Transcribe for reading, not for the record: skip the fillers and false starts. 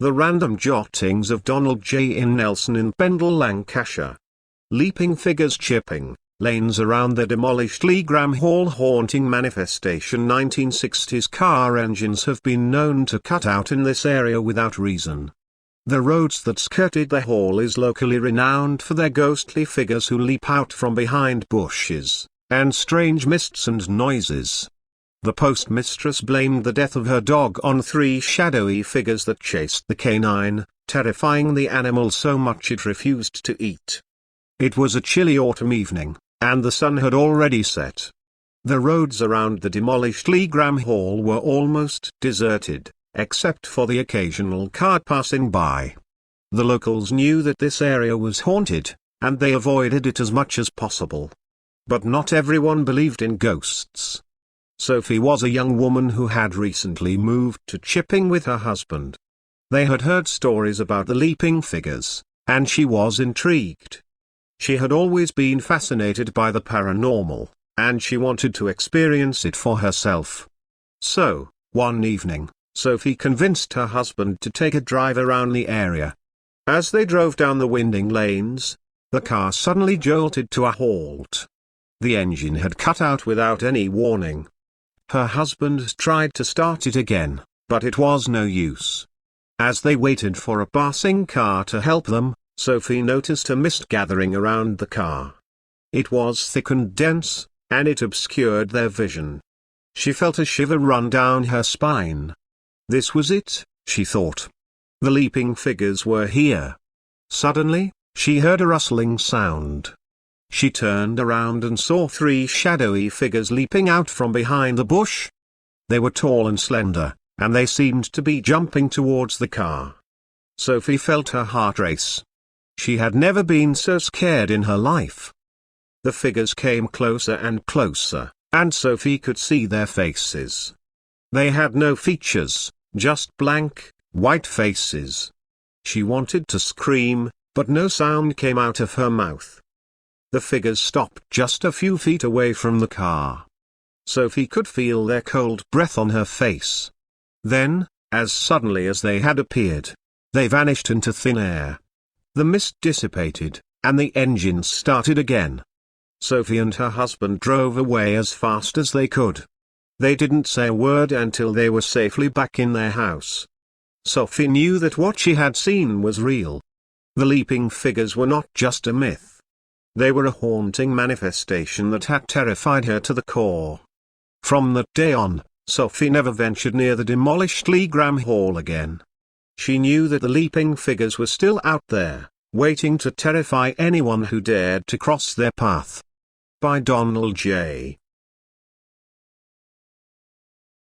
The Random Jottings of Donald J. in Nelson in Pendle, Lancashire. Leaping figures chipping, lanes around the demolished Leagram Hall Haunting Manifestation. 1960s car engines have been known to cut out in this area without reason. The roads that skirted the hall is locally renowned for their ghostly figures who leap out from behind bushes, and strange mists and noises. The postmistress blamed the death of her dog on 3 shadowy figures that chased the canine, terrifying the animal so much it refused to eat. It was a chilly autumn evening, and the sun had already set. The roads around the demolished Leagram Hall were almost deserted, except for the occasional car passing by. The locals knew that this area was haunted, and they avoided it as much as possible. But not everyone believed in ghosts. Sophie was a young woman who had recently moved to Chipping with her husband. They had heard stories about the leaping figures, and she was intrigued. She had always been fascinated by the paranormal, and she wanted to experience it for herself. So, one evening, Sophie convinced her husband to take a drive around the area. As they drove down the winding lanes, the car suddenly jolted to a halt. The engine had cut out without any warning. Her husband tried to start it again, but it was no use. As they waited for a passing car to help them, Sophie noticed a mist gathering around the car. It was thick and dense, and it obscured their vision. She felt a shiver run down her spine. This was it, she thought. The leaping figures were here. Suddenly, she heard a rustling sound. She turned around and saw 3 shadowy figures leaping out from behind the bush. They were tall and slender, and they seemed to be jumping towards the car. Sophie felt her heart race. She had never been so scared in her life. The figures came closer and closer, and Sophie could see their faces. They had no features, just blank, white faces. She wanted to scream, but no sound came out of her mouth. The figures stopped just a few feet away from the car. Sophie could feel their cold breath on her face. Then, as suddenly as they had appeared, they vanished into thin air. The mist dissipated, and the engines started again. Sophie and her husband drove away as fast as they could. They didn't say a word until they were safely back in their house. Sophie knew that what she had seen was real. The leaping figures were not just a myth. They were a haunting manifestation that had terrified her to the core. From that day on, Sophie never ventured near the demolished Leagram Hall again. She knew that the leaping figures were still out there, waiting to terrify anyone who dared to cross their path. By Donald J.